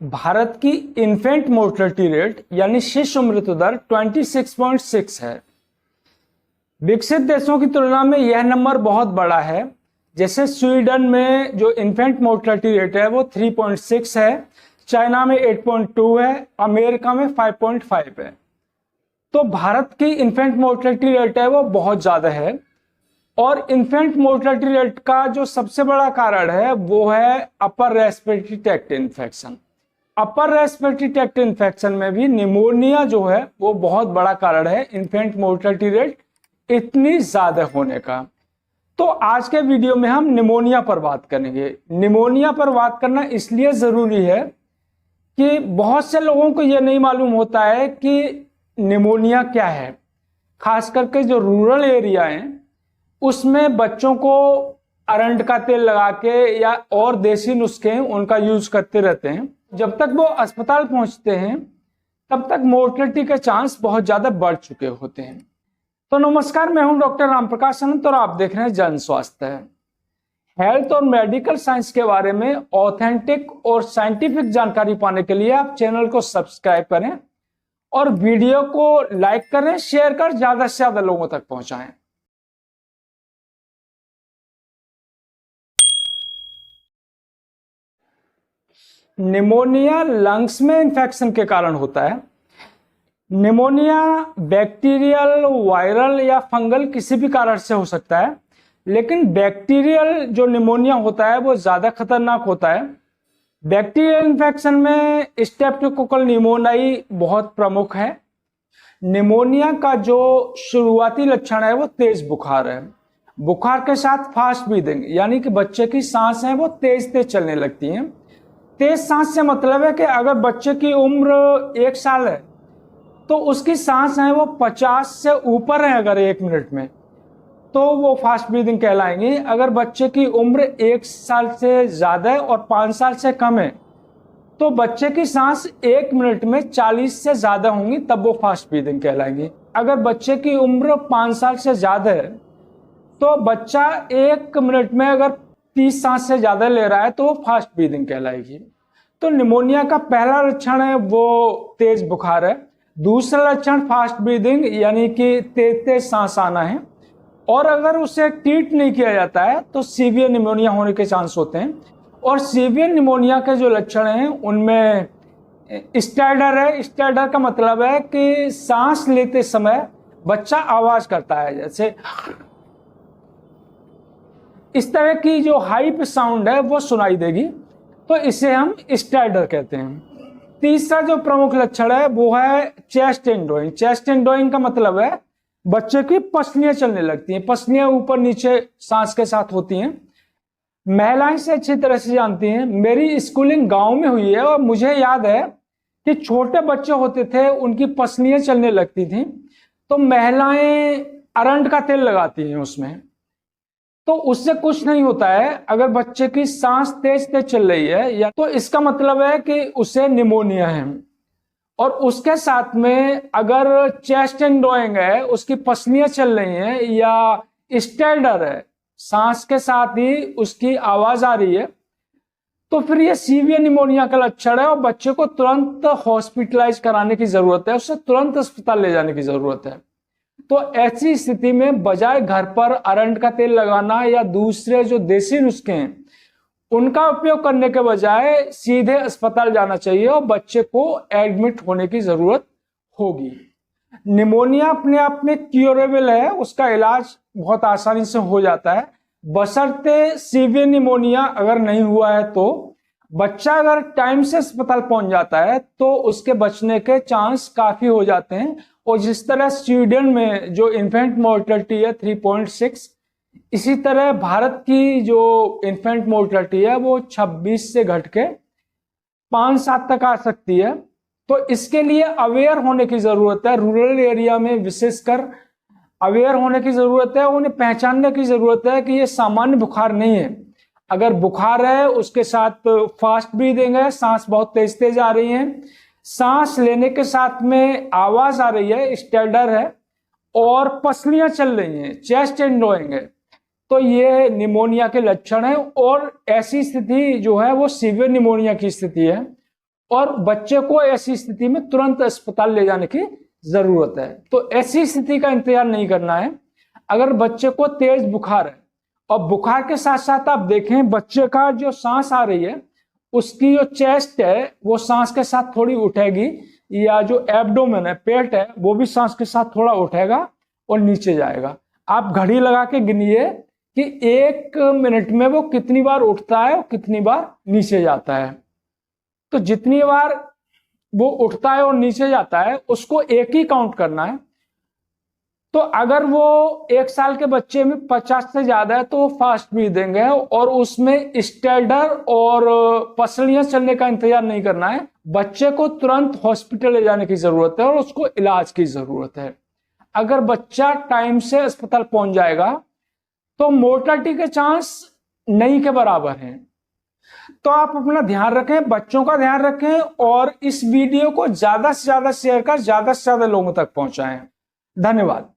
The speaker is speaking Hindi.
भारत की इन्फेंट मोर्टेलिटी रेट यानी शिशु मृत्यु दर 26.6 है। विकसित देशों की तुलना में यह नंबर बहुत बड़ा है। जैसे स्वीडन में जो इन्फेंट मोर्टेलिटी रेट है वो 3.6 है, चाइना में 8.2 है, अमेरिका में 5.5 है। तो भारत की इन्फेंट मोर्टेलिटी रेट है वो बहुत ज्यादा है। और इन्फेंट मोर्टेलिटी रेट का जो सबसे बड़ा कारण है वो है upper respiratory tract infection. Upper respiratory tract infection में भी निमोनिया जो है वो बहुत बड़ा कारण है इन्फेंट मोर्टेलिटी रेट इतनी ज्यादा होने का। तो आज के वीडियो में हम निमोनिया पर बात करेंगे। निमोनिया पर बात करना इसलिए जरूरी है कि बहुत से लोगों को यह नहीं मालूम होता है कि निमोनिया क्या है। खास करके जो रूरल एरिया हैं उसमें बच्चों को अरंड का तेल लगा के या और देसी नुस्खे हैं उनका यूज करते रहते हैं। जब तक वो अस्पताल पहुंचते हैं तब तक मोर्टेलिटी के चांस बहुत ज्यादा बढ़ चुके होते हैं। तो नमस्कार, मैं हूं डॉक्टर रामप्रकाश अनंत और आप देख रहे हैं जन स्वास्थ्य। हेल्थ और मेडिकल साइंस के बारे में ऑथेंटिक और साइंटिफिक जानकारी पाने के लिए आप चैनल को सब्सक्राइब करें और वीडियो को लाइक करें, शेयर कर ज्यादा से ज्यादा लोगों तक पहुंचाएं। निमोनिया लंग्स में इंफेक्शन के कारण होता है। निमोनिया बैक्टीरियल, वायरल या फंगल किसी भी कारण से हो सकता है, लेकिन बैक्टीरियल जो निमोनिया होता है वो ज्यादा खतरनाक होता है। बैक्टीरियल इन्फेक्शन में स्ट्रेप्टोकोकल निमोनियाई बहुत प्रमुख है। निमोनिया का जो शुरुआती लक्षण है वो तेज बुखार है। बुखार के साथ फास्ट ब्रीदिंग यानी कि बच्चे की सांस है वो तेज तेज चलने लगती है। तेज सांस से मतलब है कि अगर बच्चे की उम्र 1 साल है तो उसकी सांस है वो 50 से ऊपर है अगर 1 मिनट में, तो वो फास्ट ब्रीदिंग कहलाएंगी। अगर बच्चे की उम्र 1 साल से ज्यादा है और 5 साल से कम है तो बच्चे की सांस 1 मिनट में 40 से ज्यादा होंगी, तब वो फास्ट ब्रीदिंग कहलाएंगी। अगर बच्चे की उम्र 5 साल से ज्यादा है तो बच्चा 1 मिनट में अगर 30 सांस से ज्यादा ले रहा है तो वो फास्ट ब्रीदिंग कहलाएगी। तो निमोनिया का पहला लक्षण है वो तेज बुखार है। दूसरा लक्षण फास्ट ब्रीदिंग यानी कि तेज तेज सांस आना है। और अगर उसे ट्रीट नहीं किया जाता है तो सीवियर निमोनिया होने के चांस होते हैं। और सीवियर निमोनिया के जो लक्षण हैं उनमें स्टैडर है। स्टैडर का मतलब है कि सांस लेते समय बच्चा आवाज करता है, जैसे इस तरह की जो हाई पे साउंड है वो सुनाई देगी, तो इसे हम स्टैडर कहते हैं। तीसरा जो प्रमुख लक्षण है वो है चेस्ट एंडोइंग। चेस्ट एंडोइंग का मतलब है बच्चे की पसलियां चलने लगती हैं। पसलियां ऊपर नीचे सांस के साथ होती हैं। महिलाएं से अच्छी तरह से जानती हैं। मेरी स्कूलिंग गांव में हुई है और मुझे याद है कि छोटे बच्चे होते थे उनकी पसलियां चलने लगती थी, तो महिलाएं अरंड का तेल लगाती हैं उसमें, तो उससे कुछ नहीं होता है। अगर बच्चे की सांस तेज तेज चल रही है या तो इसका मतलब है कि उसे निमोनिया है। और उसके साथ में अगर चेस्ट एंडोइंग है, उसकी पसलियां चल रही हैं या स्टैडर है, सांस के साथ ही उसकी आवाज आ रही है, तो फिर ये सीवियर निमोनिया का लक्षण है और बच्चे को तुरंत हॉस्पिटलाइज कराने की जरूरत है, उसे तुरंत अस्पताल ले जाने की जरूरत है। तो ऐसी स्थिति में बजाय घर पर अरंड का तेल लगाना या दूसरे जो देसी नुस्खे हैं उनका उपयोग करने के बजाय सीधे अस्पताल जाना चाहिए और बच्चे को एडमिट होने की जरूरत होगी। निमोनिया अपने आप में क्योरेबल है, उसका इलाज बहुत आसानी से हो जाता है, बशर्ते सीवियर निमोनिया अगर नहीं हुआ है। तो बच्चा अगर टाइम से अस्पताल पहुंच जाता है तो उसके बचने के चांस काफी हो जाते हैं। और जिस तरह स्वीडन में जो इन्फेंट मोर्टेलिटी है 3.6, इसी तरह भारत की जो इन्फेंट मोर्टेलिटी है वो 26 से घट के 5-7 तक आ सकती है। तो इसके लिए अवेयर होने की जरूरत है। रूरल एरिया में विशेषकर अवेयर होने की जरूरत है। उन्हें पहचानने की जरूरत है कि ये सामान्य बुखार नहीं है। अगर बुखार है उसके साथ फास्ट ब्रीदिंग है, सांस बहुत तेज तेज आ रही है, सांस लेने के साथ में आवाज आ रही है, स्टैडर है और पसलियां चल रही हैं, चेस्ट एंडोइंग है, तो ये निमोनिया के लक्षण है। और ऐसी स्थिति जो है वो सीवियर निमोनिया की स्थिति है। और बच्चे को ऐसी स्थिति में तुरंत अस्पताल ले जाने की जरूरत है। तो ऐसी स्थिति का इंतजार नहीं करना है। अगर बच्चे को तेज बुखार है और बुखार के साथ साथ आप देखें बच्चे का जो सांस आ रही है उसकी जो चेस्ट है वो सांस के साथ थोड़ी उठेगी, या जो एब्डोमेन है, पेट है, वो भी सांस के साथ थोड़ा उठेगा और नीचे जाएगा। आप घड़ी लगा के गिनिए कि 1 मिनट में वो कितनी बार उठता है और कितनी बार नीचे जाता है। तो जितनी बार वो उठता है और नीचे जाता है उसको एक ही काउंट करना है। तो अगर वो 1 साल के बच्चे में 50 से ज्यादा है तो वो फास्ट भी देंगे, और उसमें स्टेडर और पसलियां चलने का इंतजार नहीं करना है। बच्चे को तुरंत हॉस्पिटल ले जाने की जरूरत है और उसको इलाज की जरूरत है। अगर बच्चा टाइम से अस्पताल पहुंच जाएगा तो मोर्टेलिटी के चांस नहीं के बराबर हैं। तो आप अपना ध्यान रखें, बच्चों का ध्यान रखें, और इस वीडियो को ज्यादा से ज्यादा शेयर कर ज्यादा से ज्यादा लोगों तक पहुंचाएं। धन्यवाद।